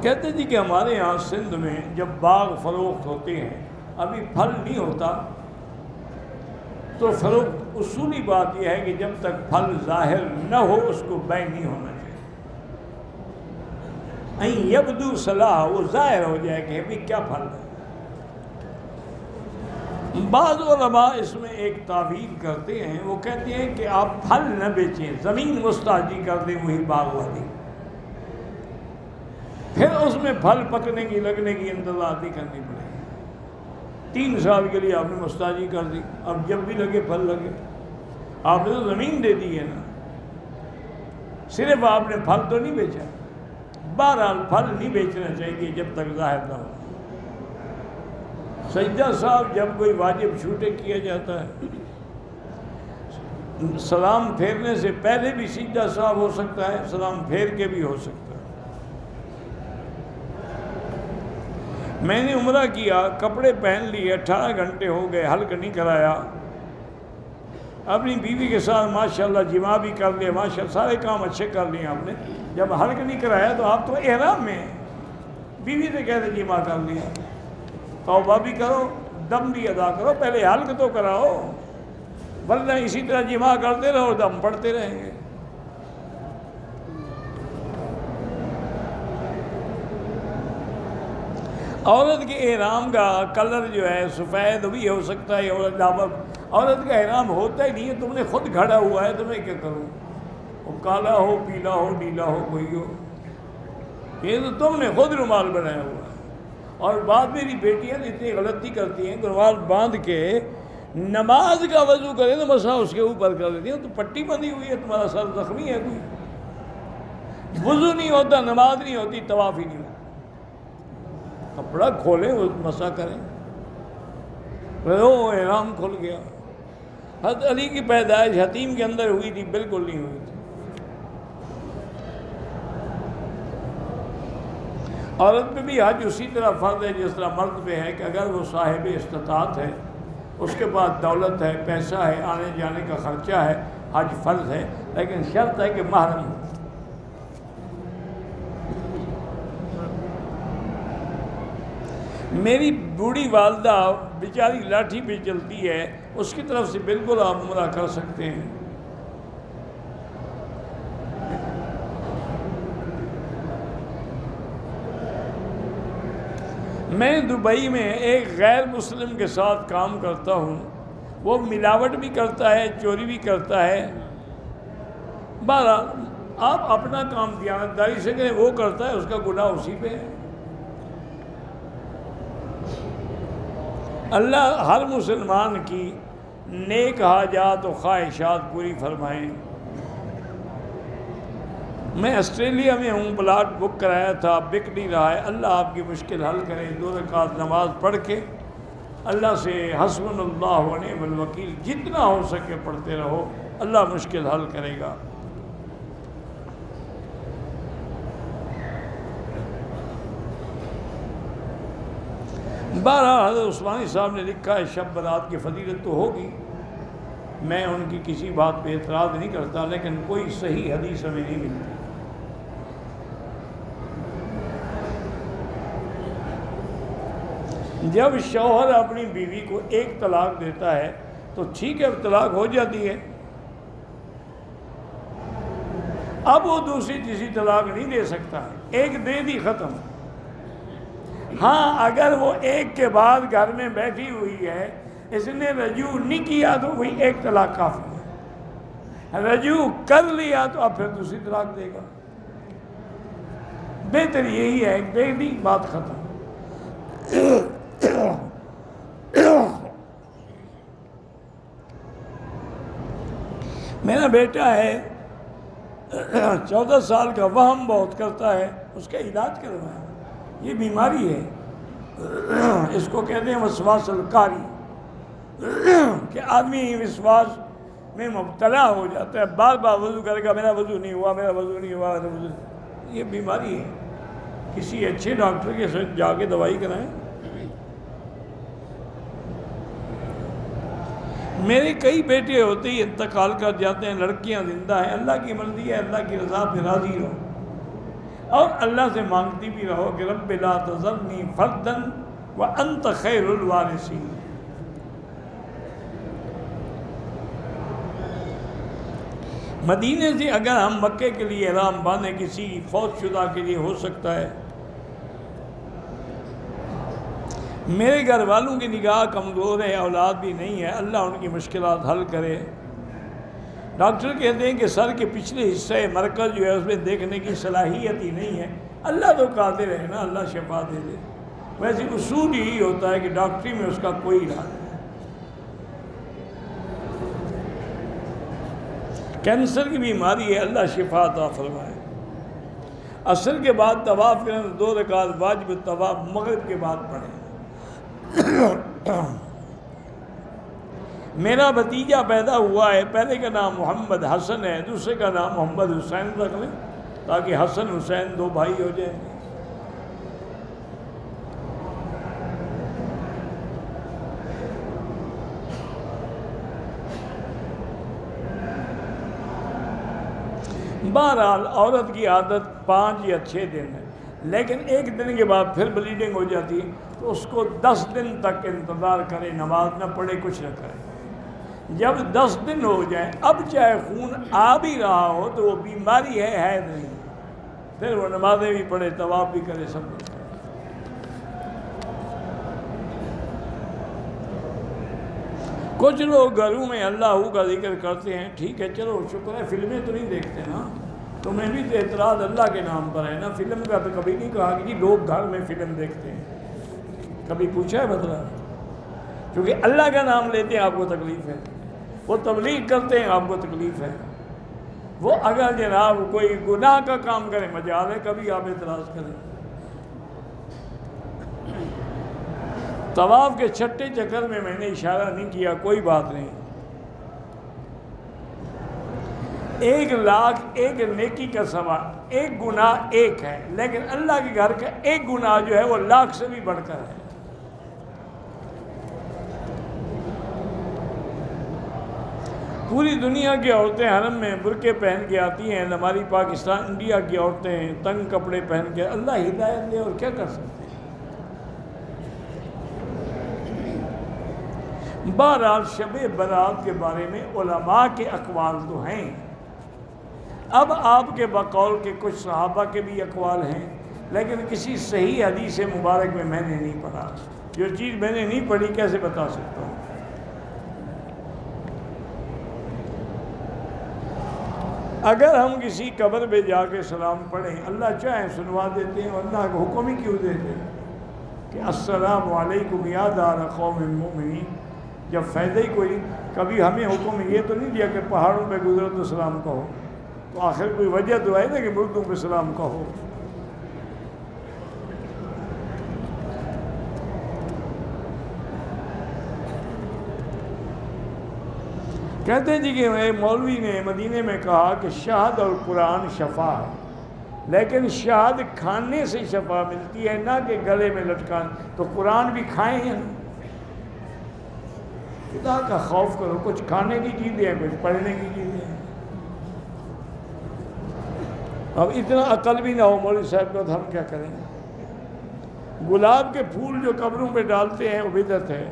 کہتے جی کہ ہمارے یہاں سندھ میں جب باغ فروخت ہوتے ہیں، ابھی پھل نہیں ہوتا، تو فروخت اصولی بات یہ ہے کہ جب تک پھل ظاہر نہ ہو اس کو بیع نہیں ہونا چاہیے۔ این یبدو صلاح، وہ ظاہر ہو جائے کہ ابھی کیا پھل ہے۔ بعض علماء اس میں ایک تعویل کرتے ہیں، وہ کہتے ہیں کہ آپ پھل نہ بیچیں، زمین مستحجی کر دیں وہی باغ والی، پھر اس میں پھل پکنے کی لگنے کی انتظار نہیں کرنی پڑے گی۔ 3 سال کے لیے آپ نے مستحجی کر دی، اب جب بھی لگے پھل لگے، آپ نے تو زمین دے دی ہے نا، صرف آپ نے پھل تو نہیں بیچا۔ بہرحال پھل نہیں بیچنا چاہیے جب تک ظاہر نہ ہو۔ سجدہ صاحب جب کوئی واجب چھوٹے کیا جاتا ہے، سلام پھیرنے سے پہلے بھی سجدہ صاحب ہو سکتا ہے، سلام پھیر کے بھی ہو سکتا ہے۔ میں نے عمرہ کیا، کپڑے پہن لیے، 18 گھنٹے ہو گئے، حلق نہیں کرایا، اپنی بیوی کے ساتھ ماشاءاللہ جماع بھی کر لیا، ماشاءاللہ سارے کام اچھے کر لیے آپ نے، جب حلق نہیں کرایا تو آپ تو احرام میں ہیں، بیوی سے کہتے جماع کر لیا، توبہ بھی کرو، دم بھی ادا کرو، پہلے حلق تو کراؤ، ورنہ اسی طرح جماع کرتے رہو، دم پڑتے رہیں گے۔ عورت کے احرام کا کلر جو ہے سفید بھی ہو سکتا ہے، عورت کا احرام ہوتا ہی نہیں ہے، تم نے خود گھڑا ہوا ہے، تمہیں کیا کروں، وہ کالا ہو، پیلا ہو، نیلا ہو، کوئی ہو، یہ تو تم نے خود رومال بنایا ہوا ہے۔ اور بعد میری بیٹیاں اتنی غلطی کرتی ہیں، رومال باندھ کے نماز کا وضو کرے تو مسا اس کے اوپر کر دیتی ہیں، تو پٹی بندھی ہوئی ہے، تمہارا سر زخمی ہے، کوئی وضو نہیں ہوتا، نماز نہیں ہوتی، طواف ہی نہیں ہوتا، کپڑا کھولیں وہ مسا کریں، وہ احرام کھل گیا۔ حضرت علی کی پیدائش حتیم کے اندر ہوئی تھی، بالکل نہیں ہوئی تھی۔ عورت پہ بھی حج اسی طرح فرض ہے جس طرح مرد پہ ہے، کہ اگر وہ صاحب استطاعت ہے، اس کے پاس دولت ہے، پیسہ ہے، آنے جانے کا خرچہ ہے، حج فرض ہے، لیکن شرط ہے کہ محرم ہو۔ میری بوڑھی والدہ بیچاری لاٹھی پہ چلتی ہے، اس کی طرف سے بالکل آپ عمرہ کر سکتے ہیں۔ میں دبئی میں ایک غیر مسلم کے ساتھ کام کرتا ہوں، وہ ملاوٹ بھی کرتا ہے، چوری بھی کرتا ہے، بہرحال آپ اپنا کام دیانتداری سے کریں، وہ کرتا ہے، اس کا گناہ اسی پہ ہے۔ اللہ ہر مسلمان کی نیک حاجات و خواہشات پوری فرمائیں۔ میں آسٹریلیا میں ہوں، پلاٹ بک کرایا تھا، بک نہیں رہا ہے، اللہ آپ کی مشکل حل کرے۔ 2 رکعت نماز پڑھ کے اللہ سے حسبنا اللہ و نعم الوکیل جتنا ہو سکے پڑھتے رہو، اللہ مشکل حل کرے گا۔ بہرحال حضرت عثمانی صاحب نے لکھا ہے شب برات کی فضیلت تو ہوگی، میں ان کی کسی بات پہ اعتراض نہیں کرتا، لیکن کوئی صحیح حدیث ہمیں نہیں ملتی۔ جب شوہر اپنی بیوی کو 1 طلاق دیتا ہے تو ٹھیک ہے، طلاق ہو جاتی ہے، اب وہ دوسری تیسری طلاق نہیں دے سکتا، 1 دے دی، ختم۔ ہاں اگر وہ 1 کے بعد گھر میں بیٹھی ہوئی ہے، اس نے رجوع نہیں کیا تو وہی 1 طلاق کافی ہے، رجوع کر لیا تو اب پھر دوسری طلاق دے گا۔ بہتر یہی ہے، دے دی، بات ختم۔ میرا بیٹا ہے 14 سال کا، وہم بہت کرتا ہے، اس کا علاج کروایا، یہ بیماری ہے، اس کو کہتے ہیں وسواس القاری، کہ آدمی وسواس میں مبتلا ہو جاتا ہے، بار بار وضو کرے گا، میرا وضو نہیں ہوا، میرا وضو نہیں ہوا، میرا وضو، یہ بیماری ہے، کسی اچھے ڈاکٹر کے ساتھ جا کے دوائی کرائیں۔ میرے کئی بیٹے ہوتے ہی انتقال کر جاتے ہیں، لڑکیاں زندہ ہیں، اللہ کی مرضی ہے، اللہ کی رضا پہ راضی رہو۔ اور اللہ سے مانگتی بھی رہو کہ رب لا تذرنی فردا وانت خیر الوارثین۔ مدینے سے اگر ہم مکے کے لیے احرام باندھیں، کسی فوت شدہ کے لیے ہو سکتا ہے، میرے گھر والوں کی نگاہ کمزور ہے، اولاد بھی نہیں ہے، اللہ ان کی مشکلات حل کرے۔ ڈاکٹر کہتے ہیں کہ سر کے پچھلے حصے مرکز جو ہے اس میں دیکھنے کی صلاحیت ہی نہیں ہے، اللہ تو قادر ہے نا، اللہ شفا دے دے۔ ویسے اصول یہی ہوتا ہے کہ ڈاکٹری میں اس کا کوئی علاج نہیں۔ کینسر کی بیماری ہے، اللہ شفا عطا فرمائے۔ عصر کے بعد طواف کریں، 2 رکعت واجب طواف مغرب کے بعد پڑھیں۔ میرا بھتیجا پیدا ہوا ہے، پہلے کا نام محمد حسن ہے، دوسرے کا نام محمد حسین رکھ لیں تاکہ حسن حسین 2 بھائی ہو جائیں۔ 'بہرحال عورت کی عادت 5 یا 6 دن ہے، لیکن 1 دن کے بعد پھر بلیڈنگ ہو جاتی ہے تو اس کو 10 دن تک انتظار کرے، نماز نہ پڑھے، کچھ نہ کرے۔ جب 10 دن ہو جائیں، اب چاہے خون آ بھی رہا ہو تو وہ بیماری ہے، حیض نہیں، پھر وہ نمازیں بھی پڑھے، طواف بھی کرے، سب کچھ کرے۔ کچھ لوگ گھروں میں اللہ کا ذکر کرتے ہیں، ٹھیک ہے، چلو شکر ہے، فلمیں تو نہیں دیکھتے نا، تمہیں بھی تو اعتراض اللہ کے نام پر ہے نا۔ فلم کا تو کبھی نہیں کہا کہ جی لوگ گھر میں فلم دیکھتے ہیں، کبھی پوچھا ہے مطلب؟ کیونکہ اللہ کا نام لیتے ہیں آپ کو تکلیف ہے، وہ تبلیغ کرتے ہیں آپ کو تکلیف ہے، وہ اگر جناب کوئی گناہ کا کام کرے مجال ہے کبھی آپ اعتراض کریں۔ طواف کے چھٹے چکر میں نے اشارہ نہیں کیا، کوئی بات نہیں۔ 1,00,000 نیکی کا ثواب، 1 گناہ 1 ہے، لیکن اللہ کے گھر کا 1 گناہ جو ہے وہ 1,00,000 سے بھی بڑھ کر ہے۔ پوری دنیا کی عورتیں حرم میں برقعے پہن کے آتی ہیں، ہماری پاکستان انڈیا کی عورتیں تنگ کپڑے پہن کے، اللہ ہدایت دے، اور کیا کر سکتے ہیں۔ بہرحال شب برات کے بارے میں علماء کے اقوال تو ہیں، اب آپ کے بقول کے کچھ صحابہ کے بھی اقوال ہیں، لیکن کسی صحیح حدیث مبارک میں نے نہیں پڑھا۔ جو چیز میں نے نہیں پڑھی کیسے بتا سکتا ہوں؟ اگر ہم کسی قبر پہ جا کے سلام پڑھیں، اللہ چاہے سنوا دیتے ہیں، ورنہ حکم ہی کیوں دیتے ہیں کہ السلام علیکم یا دار قوم المؤمنین، جب فائدہ ہی کوئی، کبھی ہمیں حکم یہ تو نہیں دیا کہ پہاڑوں پہ گزرو تو سلام کہو، تو آخر کوئی وجہ تو ہے نا کہ مردوں پہ سلام کہو۔ کہتے ہیں جی کہ مولوی نے مدینے میں کہا کہ شہد اور قرآن شفا ہے، لیکن شہد کھانے سے شفا ملتی ہے، نہ کہ گلے میں لٹکان، تو قرآن بھی کھائیں ہیں۔ خدا کا خوف کرو، کچھ کھانے کی چیزیں ہیں، کچھ پڑھنے کی چیزیں ہیں۔ اب اتنا عقل بھی نہ ہو مولوی صاحب کو تو ہم کیا کریں؟ گلاب کے پھول جو قبروں پہ ڈالتے ہیں وہ بدعت ہے۔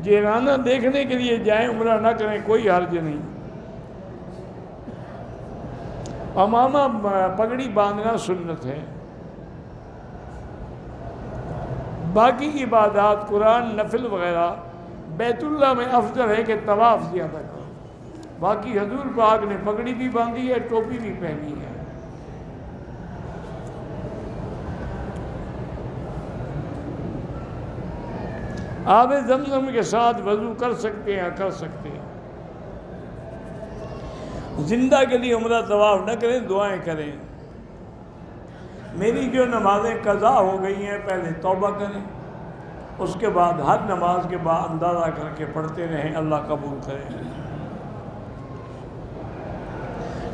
جیرانہ دیکھنے کے لیے جائیں، عمرہ نہ کریں، کوئی حرج نہیں۔ امامہ پگڑی باندھنا سنت ہے۔ باقی عبادات قرآن نفل وغیرہ بیت اللہ میں افضل ہے کہ طواف زیادہ کرو۔ باقی حضور پاک نے پگڑی بھی باندھی ہے، ٹوپی بھی پہنی ہے۔ آب زمزم کے ساتھ وضو کر سکتے ہیں، کر سکتے ہیں۔ زندہ کے لیے عمرہ طواف نہ کریں، دعائیں کریں۔ میری جو نمازیں قضا ہو گئی ہیں، پہلے توبہ کریں، اس کے بعد ہر نماز کے بعد اندازہ کر کے پڑھتے رہیں، اللہ قبول کرے۔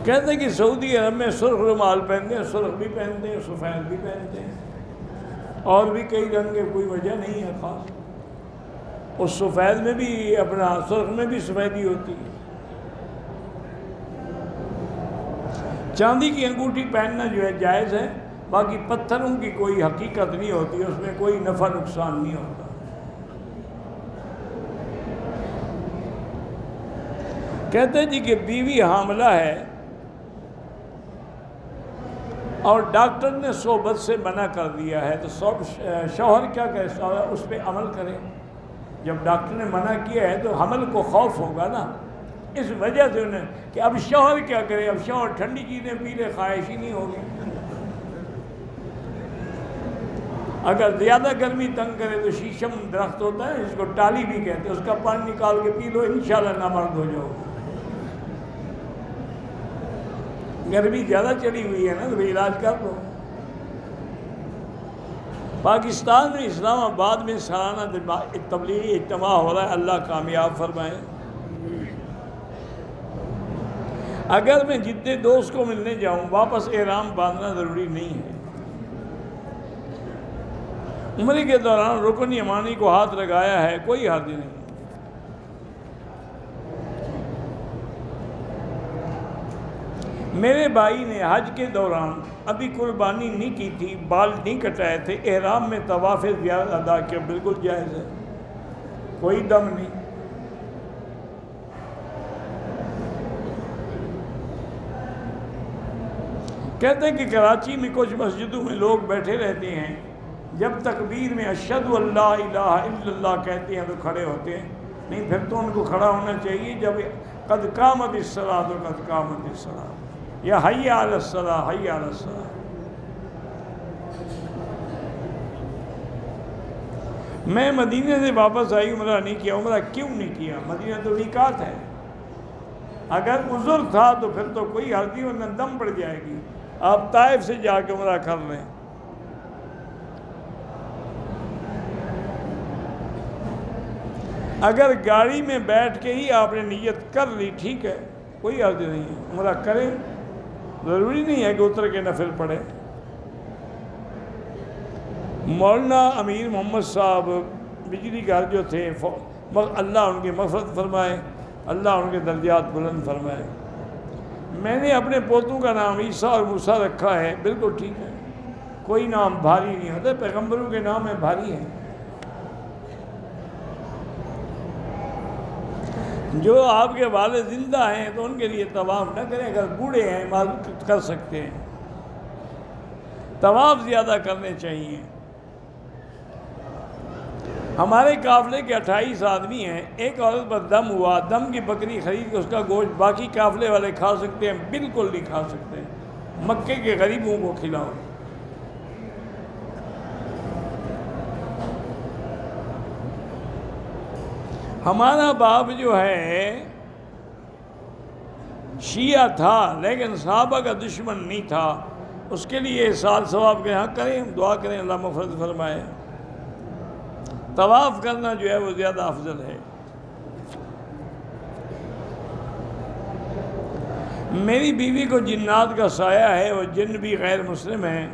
کہتے ہیں کہ سعودی عرب میں سرخ رومال پہنتے ہیں، سرخ بھی پہنتے ہیں، سفید بھی پہنتے ہیں، اور بھی کئی رنگ کے، کوئی وجہ نہیں ہے خاص۔ اس سفید میں بھی اپنا سرخ میں بھی سفیدی ہوتی ہے۔ چاندی کی انگوٹھی پہننا جو ہے جائز ہے، باقی پتھروں کی کوئی حقیقت نہیں ہوتی، اس میں کوئی نفع نقصان نہیں ہوتا۔ کہتے ہیں جی کہ بیوی حاملہ ہے اور ڈاکٹر نے صحبت سے منع کر دیا ہے، تو شوہر کیا کرے؟ شوہر اس پہ عمل کرے۔ جب ڈاکٹر نے منع کیا ہے تو حمل کو خوف ہوگا نا، اس وجہ سے انہیں کہ اب شوہر کیا کرے، اب شوہر ٹھنڈی چیزیں پی لے، خواہش ہی نہیں ہوگی۔ اگر زیادہ گرمی تنگ کرے تو شیشم درخت ہوتا ہے، اس کو ٹالی بھی کہتے ہیں، اس کا پانی نکال کے پی لو، انشاءاللہ نامرد ہو جاؤ۔ گرمی زیادہ چڑھی ہوئی ہے نا تو علاج کر لو۔ پاکستان میں اسلام آباد میں سالانہ تبلیغی اجتماع ہو رہا ہے، اللہ کامیاب فرمائے۔ اگر میں جتنے دوست کو ملنے جاؤں واپس احرام باندھنا ضروری نہیں ہے۔ عمرے کے دوران رکن یمانی کو ہاتھ لگایا ہے، کوئی حرج نہیں۔ میرے بھائی نے حج کے دوران ابھی قربانی نہیں کی تھی، بال نہیں کٹائے تھے، احرام میں طواف زیارت ادا کیا، بالکل جائز ہے، کوئی دم نہیں۔ کہتے ہیں کہ کراچی میں کچھ مسجدوں میں لوگ بیٹھے رہتے ہیں، جب تکبیر میں اشہد اللہ الہ الا اللہ کہتے ہیں تو کھڑے ہوتے ہیں، نہیں پھر تو ان کو کھڑا ہونا چاہیے جب قد قامت الصلاۃ قد قامت الصلاۃ یا حی علی الصلاۃ حی علی الصلاۃ۔ میں مدینہ سے واپس آئی، عمرہ نہیں کیا۔ عمرہ کیوں نہیں کیا؟ مدینہ تو میقات ہے، اگر عذر تھا تو پھر تو کوئی حرج نہیں، ورنہ دم پڑ جائے گی۔ آپ طائف سے جا کے عمرہ کر لیں۔ اگر گاڑی میں بیٹھ کے ہی آپ نے نیت کر لی ٹھیک ہے، کوئی حرج نہیں ہے، عمرہ کریں، ضروری نہیں ہے کہ اتر کے نفل پڑھے۔ مولانا امیر محمد صاحب بجلی گھر جو تھے، اللہ ان کی مغفرت فرمائے، اللہ ان کے درجات بلند فرمائے۔ میں نے اپنے پوتوں کا نام عیسیٰ اور موسیٰ رکھا ہے، بالکل ٹھیک ہے، کوئی نام بھاری نہیں ہوتا، پیغمبروں کے نام میں بھاری ہیں۔ جو آپ کے والد زندہ ہیں تو ان کے لیے طواف نہ کریں، اگر بوڑھے ہیں معذور کر سکتے ہیں، طواف زیادہ کرنے چاہیے۔ ہمارے قافلے کے 28 آدمی ہیں، ایک عورت پر دم ہوا، دم کی بکری خرید کے اس کا گوشت باقی قافلے والے کھا سکتے ہیں؟ بالکل نہیں کھا سکتے، مکے کے غریبوں کو کھلاؤ۔ ہمارا باپ جو ہے شیعہ تھا لیکن صحابہ کا دشمن نہیں تھا، اس کے لیے سال ثواب کے ہاں کریں، دعا کریں اللہ مغفرت فرمائے۔ طواف کرنا جو ہے وہ زیادہ افضل ہے۔ میری بیوی کو جنات کا سایہ ہے، وہ جن بھی غیر مسلم ہیں۔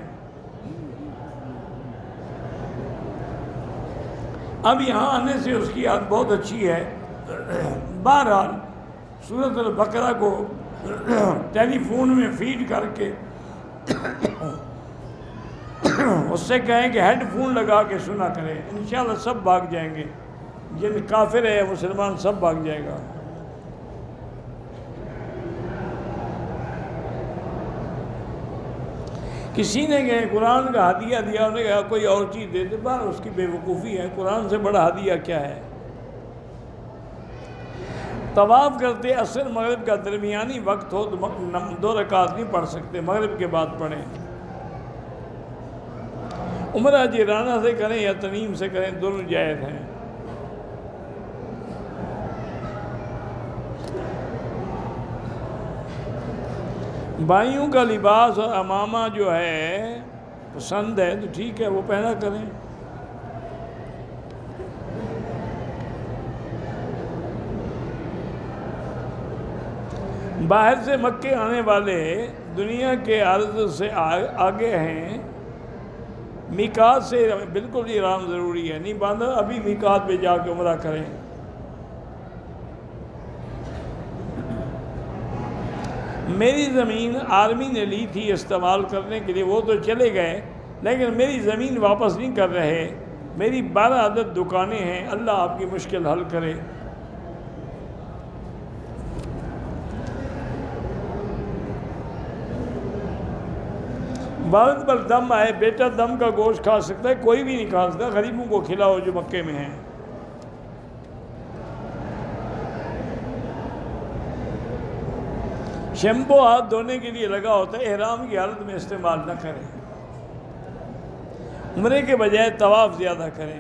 اب یہاں آنے سے اس کی عادت بہت اچھی ہے۔ بہرحال سورۃ البقرہ کو ٹیلی فون میں فیڈ کر کے اس سے کہیں کہ ہیڈ فون لگا کے سنا کریں، انشاءاللہ سب بھاگ جائیں گے، جن کافر ہے مسلمان سب بھاگ جائے گا۔ کسی نے کہ قرآن کا ہدیہ دیا، انہوں نے کہا کوئی اور چیز دے دے، بار اس کی بے وقوفی ہے، قرآن سے بڑا ہدیہ کیا ہے۔ طواف کرتے عصر مغرب کا درمیانی وقت ہو تو 2 رکعت نہیں پڑھ سکتے، مغرب کے بعد پڑھیں۔ عمرہ جیرانہ سے کریں یا تنعیم سے کریں، دونوں جائز ہیں۔ بھائیوں کا لباس اور عمامہ جو ہے پسند ہے تو ٹھیک ہے، وہ پہنا کریں۔ باہر سے مکے آنے والے دنیا کے عرض سے آگے ہیں، میقات سے بالکل احرام ضروری ہے، نہیں باندھا ابھی میقات پہ جا کے عمرہ کریں۔ میری زمین آرمی نے لی تھی استعمال کرنے کے لیے، وہ تو چلے گئے، لیکن میری زمین واپس نہیں کر رہے۔ میری 12 عدد دکانیں ہیں، اللہ آپ کی مشکل حل کرے۔ والد پر دم آئے، بیٹا دم کا گوشت کھا سکتا ہے؟ کوئی بھی نہیں کھا سکتا، غریبوں کو کھلاؤ جو مکے میں ہیں۔ شیمپو ہاتھ دھونے کے لیے لگا ہوتا ہے، احرام کی حالت میں استعمال نہ کریں۔ عمرے کے بجائے طواف زیادہ کریں۔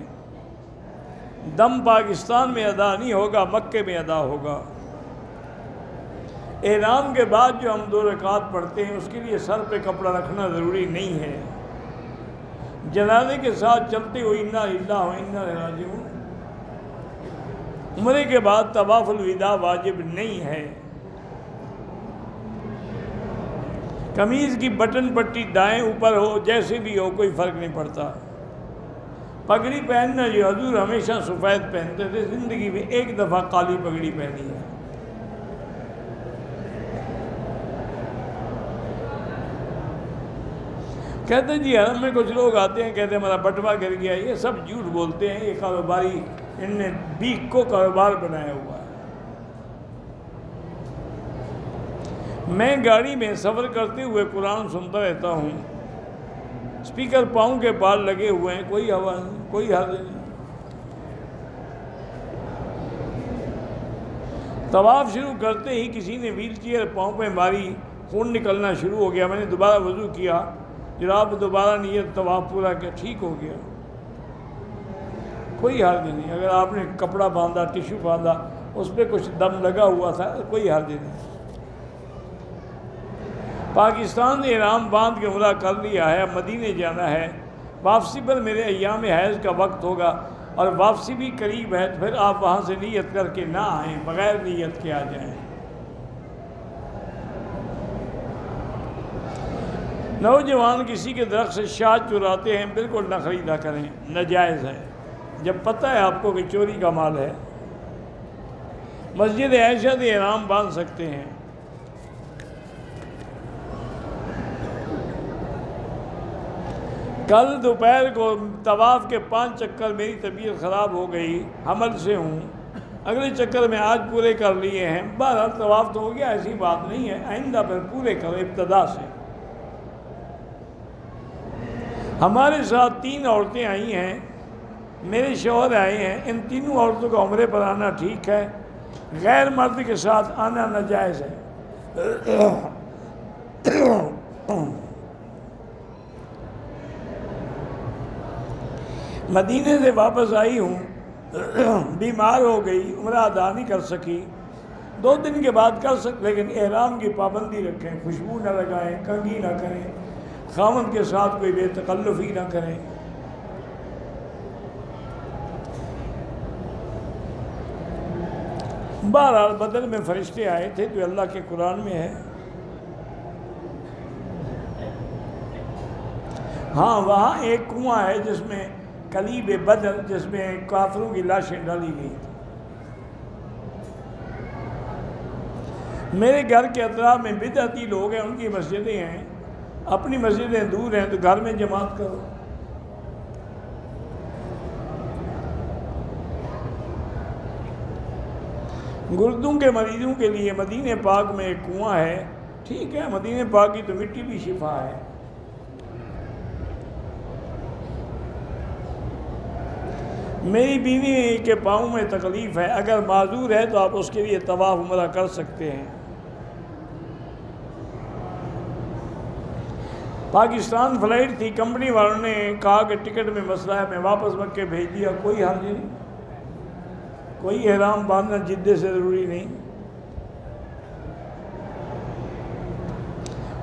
دم پاکستان میں ادا نہیں ہوگا، مکے میں ادا ہوگا۔ احرام کے بعد جو ہم 2 رکعات پڑھتے ہیں اس کے لیے سر پہ کپڑا رکھنا ضروری نہیں ہے۔ جنازے کے ساتھ چلتے ہوئے انا للہ و انا الیہ راجعون۔ عمرے کے بعد طواف الوداع واجب نہیں ہے۔ قمیض کی بٹن پٹی دائیں اوپر ہو، جیسے بھی ہو، کوئی فرق نہیں پڑتا۔ پگڑی پہننا جو حضور ہمیشہ سفید پہنتے تھے، زندگی میں ایک دفعہ کالی پگڑی پہنی ہے۔ کہتے جی حرم میں کچھ لوگ آتے ہیں، کہتے ہیں ہمارا بٹوا گر گیا، یہ سب جھوٹ بولتے ہیں، یہ کاروباری، ان نے بیک کو کاروبار بنایا ہوا ہے۔ میں گاڑی میں سفر کرتے ہوئے قرآن سنتا رہتا ہوں، اسپیکر پاؤں کے پال لگے ہوئے ہیں، کوئی آواز نہیں، کوئی حرج نہیں۔ طواف شروع کرتے ہی کسی نے ویل چیئر پاؤں پہ ماری، خون نکلنا شروع ہو گیا۔ میں نے دوبارہ وضو کیا، جناب دوبارہ نیت طواف پورا کیا، ٹھیک ہو گیا، کوئی حرج نہیں۔ اگر آپ نے کپڑا باندھا، ٹیشو باندھا، اس پہ کچھ دم لگا ہوا تھا، کوئی حرج نہیں۔ پاکستان نے احرام باندھ کے عمرہ کر لیا ہے، اب مدینے جانا ہے۔ واپسی پر میرے ایام حیض کا وقت ہوگا اور واپسی بھی قریب ہے، تو پھر آپ وہاں سے نیت کر کے نہ آئیں، بغیر نیت کے آ جائیں۔ نوجوان کسی کے درخت سے شاہ چراتے ہیں، بالکل نہ خریدا کریں، ناجائز ہے، جب پتہ ہے آپ کو کہ چوری کا مال ہے۔ مسجد عائشہ سے احرام باندھ سکتے ہیں۔ کل دوپہر کو طواف کے 5 چکر میری طبیعت خراب ہو گئی، حمل سے ہوں، اگلے چکر میں آج پورے کر لیے ہیں۔ بہرحال طواف تو ہو گیا، ایسی بات نہیں ہے، آئندہ پھر پورے کرو ابتدا سے۔ ہمارے ساتھ 3 عورتیں آئی ہیں، میرے شوہر آئے ہیں، ان تینوں عورتوں کا عمرے پر آنا ٹھیک ہے، غیر مرد کے ساتھ آنا ناجائز ہے۔ مدینے سے واپس آئی ہوں، بیمار ہو گئی، عمرہ ادا نہیں کر سکی، 2 دن کے بعد کر سکتے، لیکن احرام کی پابندی رکھیں، خوشبو نہ لگائیں، کنگھی نہ کریں، خاوند کے ساتھ کوئی بے تکلفی نہ کریں۔ بہرحال بدر میں فرشتے آئے تھے، جو اللہ کے قرآن میں ہے۔ ہاں، وہاں ایک کنواں ہے جس میں کلیب بدر، جس میں کافروں کی لاشیں ڈالی گئی تھی۔ میرے گھر کے اطراف میں بدعتی لوگ ہیں، ان کی مسجدیں ہیں، اپنی مسجدیں دور ہیں تو گھر میں جماعت کرو۔ گردوں کے مریضوں کے لیے مدینہ پاک میں ایک کنواں ہے، ٹھیک ہے، مدینہ پاک کی تو مٹی بھی شفا ہے۔ میری بیوی کے پاؤں میں تکلیف ہے، اگر معذور ہے تو آپ اس کے لیے طواف عمرہ کر سکتے ہیں۔ پاکستان فلائٹ تھی، کمپنی والوں نے کہا کہ ٹکٹ میں مسئلہ ہے، میں واپس مکے بھیج دیا، کوئی حرج نہیں، کوئی احرام باندھنا جدے سے ضروری نہیں۔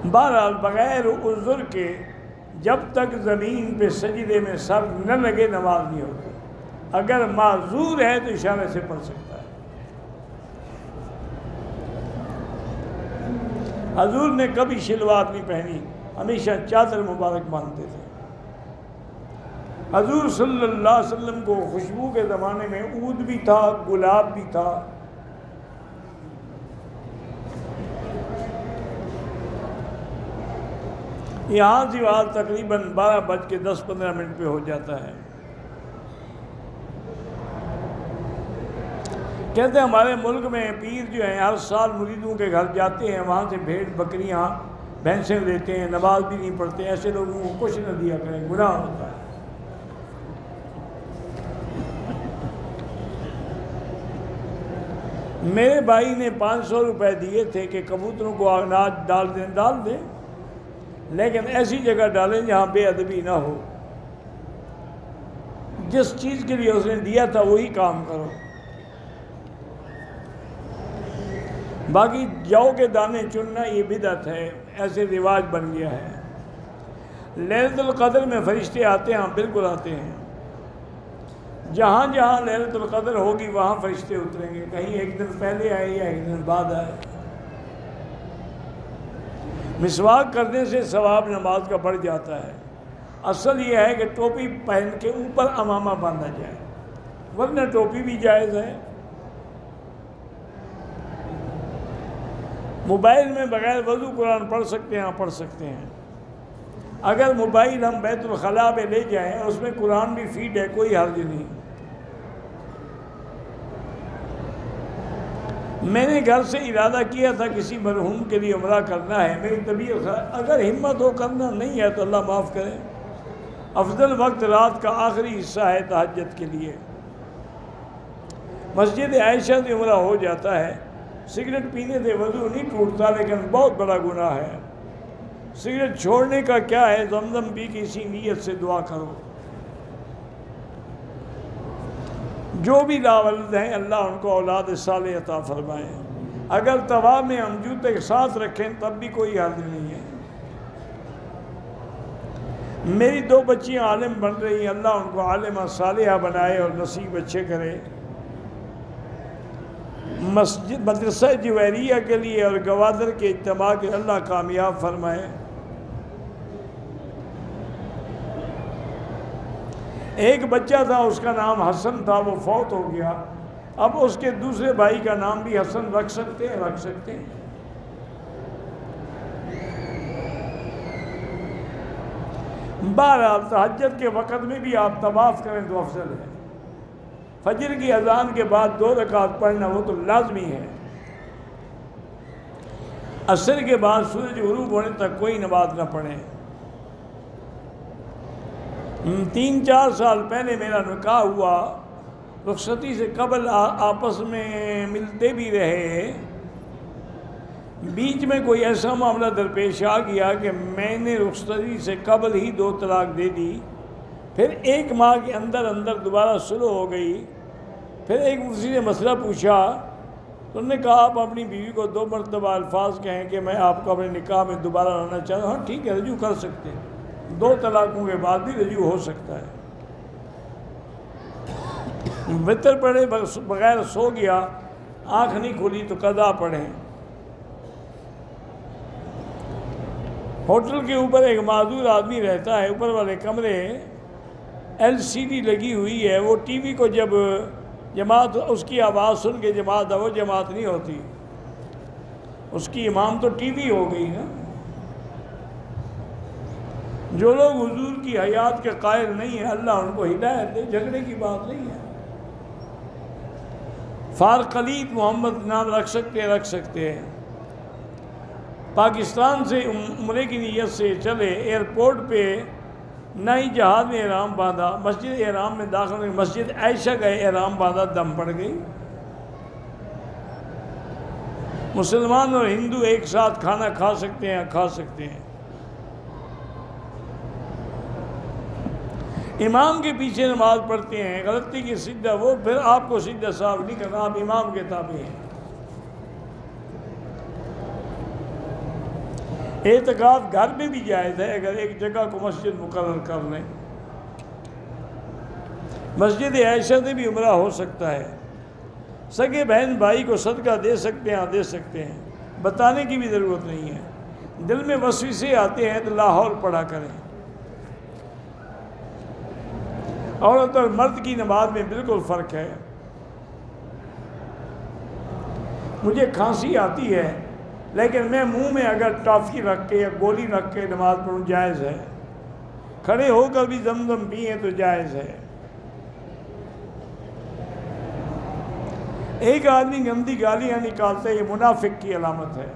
بہرحال بغیر عذر کے جب تک زمین پہ سجدے میں سر نہ لگے نماز نہیں ہوتی۔ اگر معذور ہے تو اشارے سے پڑھ سکتا ہے۔ حضور نے کبھی شلوار نہیں پہنی، ہمیشہ چادر مبارک باندھتے تھے۔ حضور صلی اللہ علیہ وسلم کو خوشبو کے زمانے میں عود بھی تھا، گلاب بھی تھا۔ یہاں سے وہاں تقریباً 12:10-15 پہ ہو جاتا ہے۔ کہتے ہیں ہمارے ملک میں پیر جو ہیں ہر سال مریدوں کے گھر جاتے ہیں، وہاں سے بھیڑ بکریاں بھینسیں لیتے ہیں، نماز بھی نہیں پڑھتے، ایسے لوگوں کو کچھ نہ دیا کریں، گناہ ہوتا ہے۔ میرے بھائی نے 500 روپے دیے تھے کہ کبوتروں کو اناج ڈال دیں، لیکن ایسی جگہ ڈالیں جہاں بے ادبی نہ ہو۔ جس چیز کے لیے اس نے دیا تھا وہی کام کرو۔ باقی جو کے دانے چننا یہ بدعت ہے، ایسے رواج بن گیا ہے۔ لیلۃ القدر میں فرشتے آتے ہیں، بالکل آتے ہیں۔ جہاں جہاں لیلۃ القدر ہوگی وہاں فرشتے اتریں گے، کہیں ایک دن پہلے آئے یا ایک دن بعد آئے۔ مسواک کرنے سے ثواب نماز کا بڑھ جاتا ہے۔ اصل یہ ہے کہ ٹوپی پہن کے اوپر امامہ باندھا جائے، ورنہ ٹوپی بھی جائز ہے۔ موبائل میں بغیر وضو قرآن پڑھ سکتے ہیں، پڑھ سکتے ہیں۔ اگر موبائل ہم بیت الخلاء میں لے جائیں اور اس میں قرآن بھی فیڈ ہے، کوئی حرج نہیں۔ میں نے گھر سے ارادہ کیا تھا کسی مرحوم کے لیے عمرہ کرنا ہے، میری طبیعت اگر ہمت ہو کرنا، نہیں ہے تو اللہ معاف کرے۔ افضل وقت رات کا آخری حصہ ہے تہجد کے لیے۔ مسجد عائشہ سے عمرہ ہو جاتا ہے۔ سگریٹ پینے سے وضو نہیں ٹوٹتا، لیکن بہت بڑا گناہ ہے۔ سگریٹ چھوڑنے کا کیا ہے، زمزم پی کے اسی نیت سے دعا کرو۔ جو بھی لاولد ہیں اللہ ان کو اولاد صالح عطا فرمائے۔ اگر طواف میں ہم جوتے کے ساتھ رکھیں تب بھی کوئی حرج نہیں ہے۔ میری 2 بچیاں عالم بن رہی ہیں، اللہ ان کو عالمہ صالحہ بنائے اور نصیب اچھے کرے۔ مدرسہ جویریہ کے لیے اور گوادر کے اجتماع کے اللہ کامیاب فرمائے۔ ایک بچہ تھا، اس کا نام حسن تھا، وہ فوت ہو گیا۔ اب اس کے دوسرے بھائی کا نام بھی حسن رکھ سکتے ہیں۔ بہرحال تہجد کے وقت میں بھی آپ طواف کریں تو افضل ہے۔ فجر کی اذان کے بعد 2 رکعت پڑھنا وہ تو لازمی ہے۔ عصر کے بعد سورج غروب ہونے تک کوئی نماز نہ پڑھیں۔ 3-4 سال پہلے میرا نکاح ہوا، رخصتی سے قبل آپس میں ملتے بھی رہے۔ بیچ میں کوئی ایسا معاملہ درپیش آ گیا کہ میں نے رخصتی سے قبل ہی 2 طلاق دے دی۔ پھر 1 ماہ کے اندر دوبارہ شروع ہو گئی۔ پھر ایک مفتی نے مسئلہ پوچھا تو انہوں نے کہا آپ اپنی بیوی کو 2 مرتبہ الفاظ کہیں کہ میں آپ کو اپنے نکاح میں دوبارہ لانا چاہتا ہوں۔ ہاں ٹھیک ہے، رجوع کر سکتے ہیں، 2 طلاقوں کے بعد بھی رجوع ہو سکتا ہے۔ وتر پڑھے بغیر سو گیا، آنکھ نہیں کھلی تو قضا پڑھیں۔ ہوٹل کے اوپر ایک معذور آدمی رہتا ہے، اوپر والے کمرے LCD لگی ہوئی ہے، وہ ٹی وی کو جب جماعت اس کی آواز سن کے جماعت وہ جماعت نہیں ہوتی، اس کی امام تو ٹی وی ہو گئی نا۔ جو لوگ حضور کی حیات کے قائل نہیں ہیں اللہ ان کو ہدایت دے، جھگڑے کی بات نہیں ہے۔ فارقلیت محمد نام رکھ سکتے ہیں۔ پاکستان سے عمرے کی نیت سے چلے، ایئرپورٹ پہ نہ ہی جہاز میں احرام باندھا، مسجد احرام میں داخل ہوئے، مسجد عائشہ گئے، احرام باندھا، دم پڑ گئی۔ مسلمان اور ہندو ایک ساتھ کھانا کھا سکتے ہیں۔ امام کے پیچھے نماز پڑھتے ہیں، غلطی کی سجدہ وہ، پھر آپ کو سجدہ صاحب نہیں کرنا، آپ امام کے تابع ہیں۔ اعتکاف گھر میں بھی جائز ہے اگر ایک جگہ کو مسجد مقرر کر لیں۔ مسجد عائشہ سے بھی عمرہ ہو سکتا ہے۔ سگے بہن بھائی کو صدقہ دے سکتے ہیں، بتانے کی بھی ضرورت نہیں ہے۔ دل میں وسوسے آتے ہیں تو لاہور پڑھا کریں۔ عورت اور مرد کی نماز میں بالکل فرق ہے۔ مجھے کھانسی آتی ہے لیکن میں منہ میں اگر ٹافی رکھ کے یا گولی رکھ کے نماز پڑھوں جائز ہے، کھڑے ہو کر بھی زمزم پیئیں تو جائز ہے۔ ایک آدمی گندی گالیاں نکالتے یہ منافق کی علامت ہے۔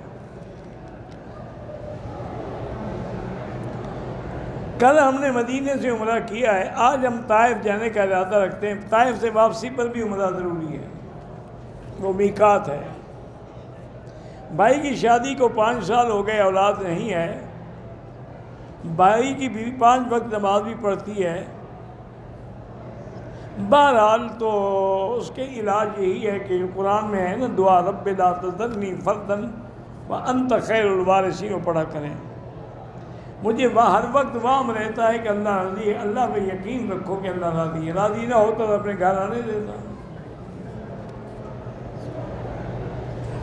کل ہم نے مدینے سے عمرہ کیا ہے، آج ہم طائف جانے کا ارادہ رکھتے ہیں۔ طائف سے واپسی پر بھی عمرہ ضروری ہے، وہ میقات ہے۔ بھائی کی شادی کو 5 سال ہو گئے، اولاد نہیں ہے، بھائی کی بیوی 5 وقت نماز بھی پڑھتی ہے۔ بہرحال تو اس کے علاج یہی ہے کہ جو قرآن میں ہے نا دعا رب لا تذرنی فردا وانت خیر الوارثین پڑھا کریں۔ مجھے ہر وقت وہاں رہتا ہے کہ اللہ راضی ہے، اللہ پہ یقین رکھو کہ اللہ راضی ہے، راضی نہ ہوتا تو اپنے گھر آنے دیتا۔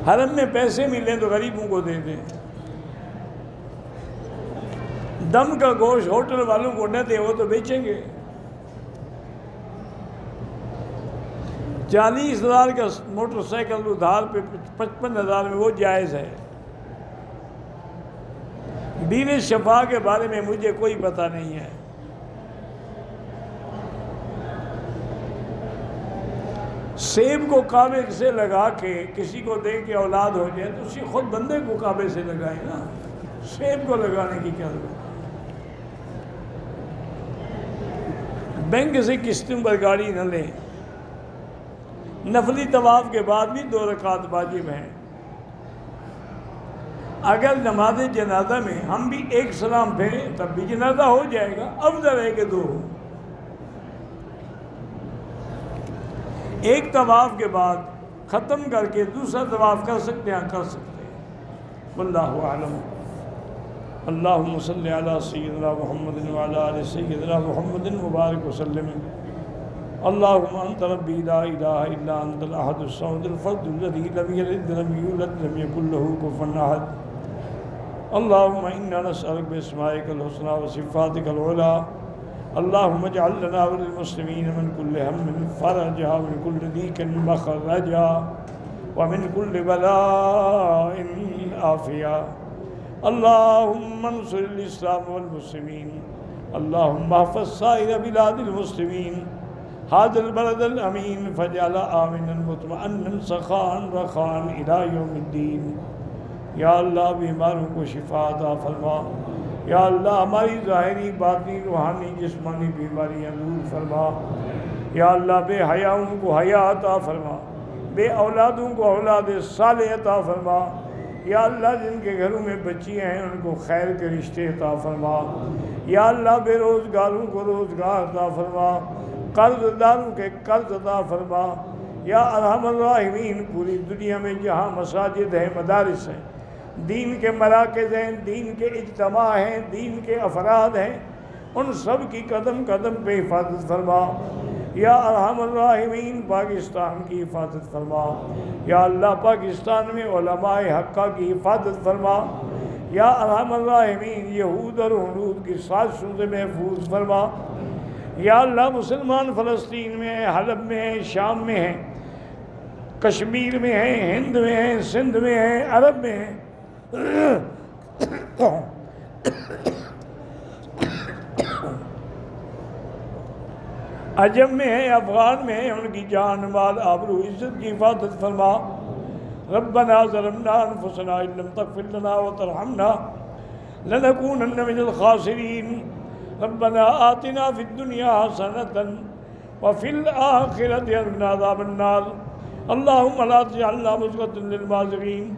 حرم میں پیسے ملیں تو غریبوں کو دے دیں، دم کا گوشت ہوٹل والوں کو نہ دے، وہ تو بیچیں گے۔ 40,000 کا موٹر سائیکل ادھار پہ 55,000 میں وہ جائز ہے۔ بیوی شفا کے بارے میں مجھے کوئی پتہ نہیں ہے۔ سیب کو کعبے سے لگا کے کسی کو دے کے اولاد ہو جائے تو اسی خود بندے کو کعبے سے لگائے نا، سیب کو لگانے کی کیا ضرورت؟ بینک سے قسطوں پر گاڑی نہ لیں۔ نفلی طواف کے بعد بھی 2 رکعت واجب ہیں۔ اگر نماز جنازہ میں ہم بھی 1 سلام پھیریں تب بھی جنازہ ہو جائے گا، افضل ہے کہ 2 ہو۔ ایک طواف کے بعد ختم کر کے دوسرا طواف کر سکتے ہیں، کر سکتے ہیں۔ واللہ اعلم۔ اللہم صلی علی سیدنا محمد وعلی آل سیدنا محمد مبارک وسلم۔ اللہم انت ربی لا الہ الا انت الاحد الصمد الفرد الذی لم یلد ولم یولد ولم یکن لہ کفوا احد۔ اللہم انا نسألک باسمائک الحسنی وصفاتک العلی، اللہم اجعل لنا وللمسلمین من کل ہم فرجا ومن کل ضیق مخرجا ومن کل بلاء عافیہ۔ اللہم انصر الاسلام والمسلمین، اللہم احفظ سائر بلاد المسلمین، هذا البلد الامین فاجعل آمنا مطمئنا سخاء رخاء الى یوم الدین۔ یا اللہ بیماروں کو شفا عطا فرما، یا اللہ ہماری ظاہری باطنی روحانی جسمانی بیماریاں دور فرما، یا اللہ بے حیاؤں کو حیا عطا فرما، بے اولادوں کو اولاد صالح عطا فرما، یا اللہ جن کے گھروں میں بچیاں ہیں ان کو خیر کے رشتے عطا فرما، یا اللہ بے روزگاروں کو روزگار عطا فرما، قرض داروں کے قرض عطا فرما، یا ارحم الراحمین پوری دنیا میں جہاں مساجد ہیں، مدارس ہیں، دین کے مراکز ہیں، دین کے اجتماع ہیں، دین کے افراد ہیں، ان سب کی قدم قدم پہ حفاظت فرما، یا ارحم الراحمین پاکستان کی حفاظت فرما، یا اللہ پاکستان میں علماء حقہ کی حفاظت فرما، یا ارحم الراحمین یہود اور ہنود کی سازشوں سے محفوظ فرما، یا اللہ مسلمان فلسطین میں ہیں، حلب میں ہیں، شام میں ہیں، کشمیر میں ہیں، ہند میں ہیں، سندھ میں ہیں، عرب میں ہیں، عجم میں ہیں، افغان میں ہیں، ان کی جان مال آبرو عزت کی حفاظت فرما۔ ربنا ظلمنا انفسنا ان لم تغفر لنا وترحمنا لنكونن من الخاسرین۔ ربنا آتنا فی الدنیا حسنة وفی الآخرة وقنا عذاب النار۔ اللہم لا تجعلنا مزغة للمازغین،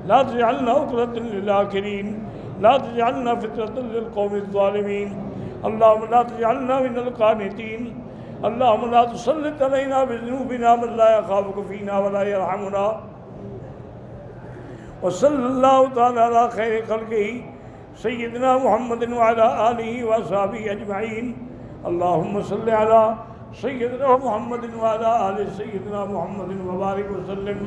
لا تجعلنا عقدة للآخرین، لا تجعلنا فتنة للقوم الظالمین، اللہم لا تجعلنا من القانتین، اللہم لا تسلط علینا بذنوبنا من لا يخافك فینا ولا يرحمنا۔ وصلی اللہ تعالی علی خیر خلقہ سیدنا محمد وعلی آلہ وصحبہ اجمعین۔ اللہم صلی علی سیدنا محمد وعلی آل سیدنا محمد وبارک وسلم۔